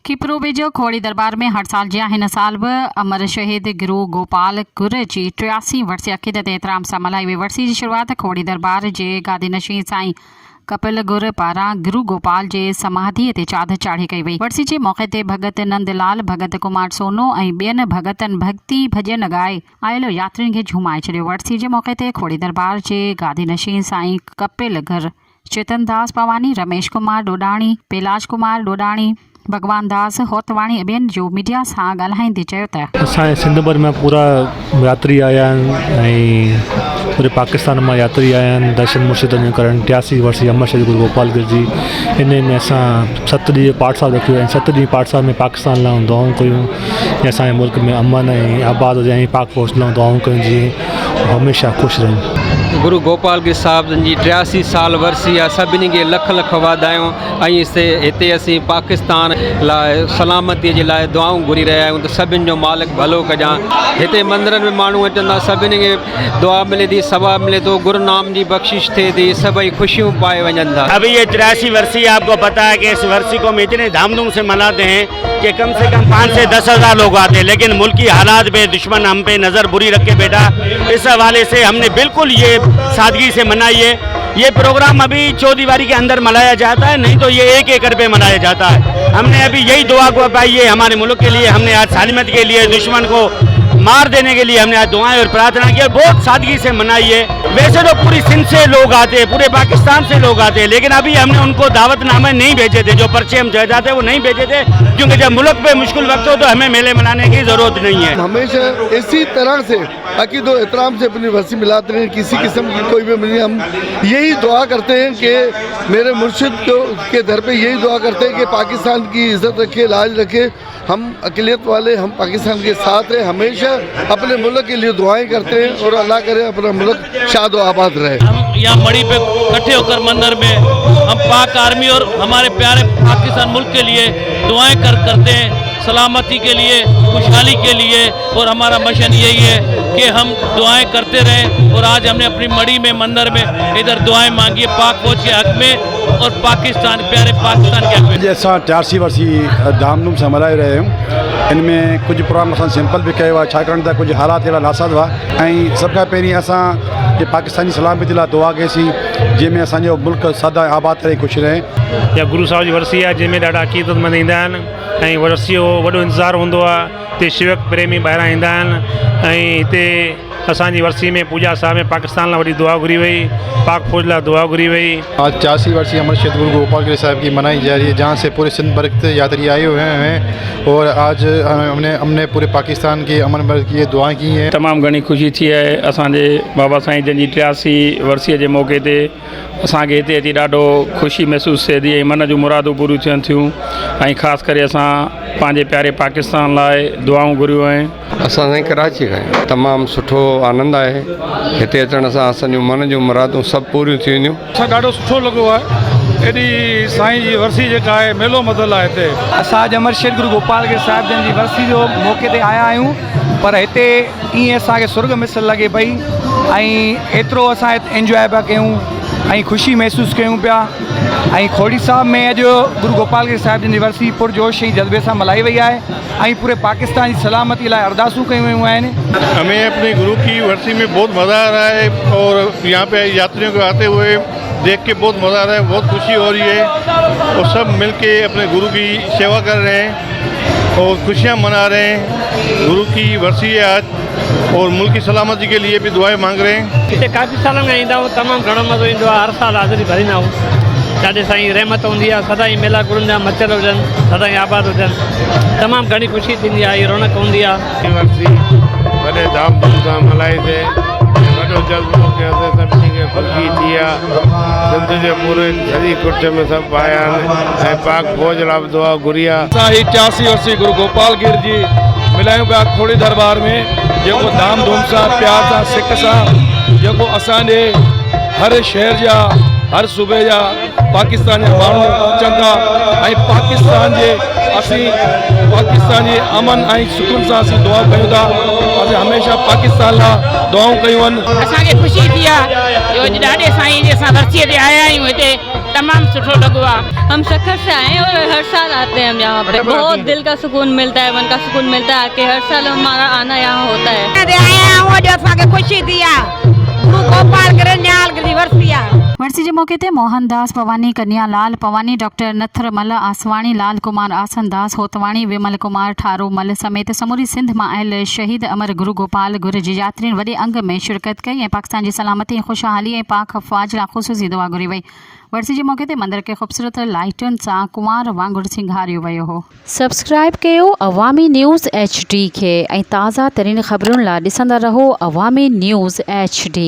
किपरो वेझो खोड़ी दरबार में हर साल जिया हिन साल बि अमर शहीद गुरु गोपाल गुर जी 83 वर्सी अक़ीदत एहतराम सां मल्हाई वई। वर्सी जी शुरूआत खोड़ी दरबार जे गादी नशीं साईं कपिल गुर पारां गुरु गोपाल जे समाधीअ ते चाद चाढ़े कई वई। वर्सी जे मौक़े ते भगत नंदलाल, भगत कुमार सोनो ऐं ॿियनि भगतनि भक्ति भॼन ॻाए आयल यात्रियुनि खे झुमाए छॾियो। वर्सी जे मौक़े ते खोड़ी दरबार जे गादी नशीं साईं कपिल गुर, चेतन दास पवानी, रमेश कुमार डोडाणी, कैलाश कुमार डोडाणी, भगवान दास होतवाणी ॿियनि जो मीडिया सां ॻाल्हाईंदे चयो त असांजे सिंध भर में पूरा यात्री आया आहिनि ऐं पूरे पाकिस्तान में यात्री आया आहिनि दर्शन मुर्शिदनि जो करणु। 83 वर्षीय अमर शहीद गुरु गोपाल गिर जी इन में असां 7 ॾींहं पाठ साहिब रखियो ऐं 7 ॾींहं पाठ साहिब में पाकिस्तान लाइ दुआऊं कयूं ऐं असांजे मुल्क में अमन ऐं आबाद हुजे ऐं पाक फौज लाइ दुआऊं कयूं जीअं हमेशह ख़ुशि रहूं। गुरु गोपाल गिर साहब जी 83 साल वर्सी आहे। सभिनी खे लख लख वाधायूं ऐं हिते असीं पाकिस्तान लाइ सलामतीअ जे लाइ दुआऊं घुरी रहिया आहियूं त सभिनि जो मालिक भलो कजां। हिते मंदरनि में माण्हू अचनि था, सभिनी खे दुआ मिले थी, सवाब मिले थो, गुरु नाम जी बख़्शिश थिए थी, सभई खुशियूं पाए वञनि था। अभी ये 83 वर्षी आपको पता है कि इस वर्षी को हम इतने धामधूम से मनाते हैं कि कम से कम 5 से 10 हज़ार लोग आते हैं, लेकिन मुल्की हालात में दुश्मन हम पे नज़र बुरी रख के बैठा। इस हवाले से हमने बिल्कुल ये सादगी से मनाई है। ये प्रोग्राम अभी चौदीवारी के अंदर मनाया जाता है, नहीं तो ये 1 एकड़ पे मनाया जाता है। हमने अभी यही दुआ को पाई है हमारे मुल्क के लिए। हमने आज सालिमत के लिए, दुश्मन को मार देने के लिए हमने आज दुआएं और प्रार्थना की और बहुत सादगी से मनाई है। वैसे तो पूरी सिंध से लोग आते हैं, पूरे पाकिस्तान से लोग आते हैं, लेकिन अभी हमने उनको दावतनामे नहीं भेजे थे। जो पर्चे हम जाते थे वो नहीं भेजे थे, क्योंकि जब मुल्क पे मुश्किल वक्त हो तो हमें मेले मनाने की ज़रूरत नहीं है। हमेशा इसी तरह से अकीद व एहतराम से अपनी वर्सी मिलाते हैं। किसी किस्म की कोई भी मिली, हम यही दुआ करते हैं कि मेरे मुर्शिद के दर पे यही दुआ करते हैं कि पाकिस्तान की इज़्ज़त रखे, लाज रखे। हम अक़लियत वाले, हम पाकिस्तान के साथ हैं, हमेशा अपने मुल्क के लिए दुआएं करते हैं और अल्लाह करे अपना मुल्क शाद व आबाद रहे। हम यहाँ मड़ी पे इकट्ठे होकर मंदिर में हम पाक आर्मी और हमारे प्यारे पाकिस्तान मुल्क के लिए दुआएं करते हैं, सलामती के लिए, खुशहाली के लिए। और हमारा मिशन यही है कि हम दुआएं करते रहें। और आज हमने अपनी मड़ी में मंदिर में इधर दुआएं मांगी पाक फौज के हक में और पाकिस्तान, प्यारे पाकिस्तान के हक में। असां 83 वर्षी धामधूम सां मल्हाए रहिया आहियूं। इनमें कुछ प्रोग्राम असां सिंपल भी कयो आहे, छाकाणि त कुछ हालात अहिड़ा नासाद हुआ ऐं सभ खां पहिरीं असां जे पाकिस्तानी सलामती लाइ दुआ कईसीं, जंहिंमें असांजो मुल्क सदा आबाद रहे, ख़ुशि रहे। या गुरु साहिब जी वर्सी आहे जंहिंमें ॾाढा अक़ीदत मंद ईंदा आहिनि ऐं वर्सी जो वॾो इंतज़ारु हूंदो आहे। हिते शिवक प्रेमी ॿाहिरां ईंदा आहिनि ऐं हिते असांजी वर्सी में पूजा साहिब में पाकिस्तान लाइ वॾी दुआ घुरी वई, पाक फौज लाइ दुआ घुरी वई। आज 83 वर्षीय अमर शहीद गुरु गोपाल गिर साहब की मनाई जा रही है, जहाँ से पूरे सिंध भर से यात्री आए हुए हैं और आज हमने पूरे पाकिस्तान के अमन भर की ये दुआएं की हैं। तमामु घणी ख़ुशी थी आहे असांजे बाबा साईं जन जी 83 वर्सीअ जे मौक़े ते असांखे हिते अची ॾाढो ख़ुशी महसूसु थिए थी ऐं मन जूं मुरादूं पूरियूं थियनि थियूं ऐं ख़ासि करे असां पंहिंजे प्यारे पाकिस्तान लाइ दुआऊं घुरियूं आहिनि। असां साईं कराची खां आहियूं। तमामु सुठो आनंद आहे हिते अचण सां। असांजूं मन जूं मुरादूं सभु पूरियूं थी वेंदियूं। असां ॾाढो सुठो लॻो आहे। एॾी साईं जी वर्सी जेका आहे मेलो मदल आहे हिते। असां अॼु अमर शहीद गुरु गोपाल गिर साहिब जन जी वर्सी जो मौक़े ते आया आहियूं, पर हिते ईअं असांखे सुर्ग मिसल लॻे पई ऐं एतिरो असां हिते इंजॉय पिया कयूं ऐं ख़ुशी महसूसु कयूं पिया। ऐं खोड़ी साहब में अॼु गुरु गोपाल गिर साहिब जी वर्सी पुरजोश ऐं जज़्बे सां मल्हाई वई आहे ऐं पूरे पाकिस्तान जी सलामती लाइ अरदासूं कयूं वयूं आहिनि। हमें अपने गुरु की वर्सी में बहुत मज़ा आ रहा है और यहाँ पे यात्रियों को आते हुए देख के बहुत मज़ा आ रहा है, बहुत खुशी हो रही है और सब मिल के अपने गुरु की सेवा कर रहे हैं और खुशियाँ मना रहे हैं। गुरु की वर्सी है आज और मुल्क की सलामती के लिए भी दुआएं मांग रहे हैं। हिते काफ़ी सालनि खां ईंदा आहियूं, तमामु घणो मज़ो ईंदो आहे। हर साल हाज़िरी भरींदा आहियूं। ॾाढे साईं रहमत हूंदी आहे, सदाईं मेला गुरुनि जा मचल हुजनि, सदाईं आबाद हुजनि। तमामु घणी ख़ुशी थींदी आहे, रौनक हूंदी आहे। वर्सी वॾे धाम धूम सां मल्हाईसीं, वॾो जज़्बो कयोसीं, सभिनी खे ख़ुशी थी आहे। सिंध जे पूरे सॼी कुट में सभु आया आहिनि ऐं पाक फौज लाइ दुआ घुरी आहे। असां ही 83 वर्षी गुरु गोपाल गिर जी मिलायूं पिया खोड़ी दरबार में, जेको धाम धूम सां, प्यार सां, सिक सां, जेको असांजे हर शहर जा, हर सूबे जा पाकिस्तान जा माण्हू अचनि था ऐं पाकिस्तान जे असीं पाकिस्तान जे अमन ऐं सुकून सां असीं दुआ कयूं था। असीं हमेशह पाकिस्तान लाइ दुआऊं कयूं आहिनि। असांखे ख़ुशी थी आहे जो अॼु ॾाढे साईं जे असां वर्सीअ ते आया आहियूं हिते तमाम सुठो लॻो आहे। हम शक्कर से आए हैं और हर साल आते हैं हम यहाँ पे। बहुत दिल का सुकून मिलता है, मन का सुकून मिलता है कि हर साल हमारा आना यहाँ होता है। खुशी थी आहे गुरु गोपाल गिरनाल जी वर्सी आहे। वर्सी के मौके ते मोहनदास पवानी, कन्या लाल पवानी, डॉक्टर नथरमल आसवाणी, लाल कुमार आसनदास होतवाणी, विमल कुमार ठारोमल समेत समूरी सिंध में आयल शहीद अमर गुरु गोपाल गुर जी यात्रियुनि वॾे अंग में शिरकत कई ऐं पाकिस्तान जी सलामती ऐं खुशहाली ऐं पाक अफ़वाज लाइ ख़ुसूसी दुआ घुरी वई। वर्सी के मौके ते मंदिर के ख़ूबसूरत लाइटुनि सां कुंवार वांगुरु सिंगारियो वियो हो। सब्सक्राइब कयो अवामी न्यूज़ HD खे ऐं ताज़ा तरीन ख़बरुनि लाइ ॾिसंदा रहो अवामी न्यूज़ HD।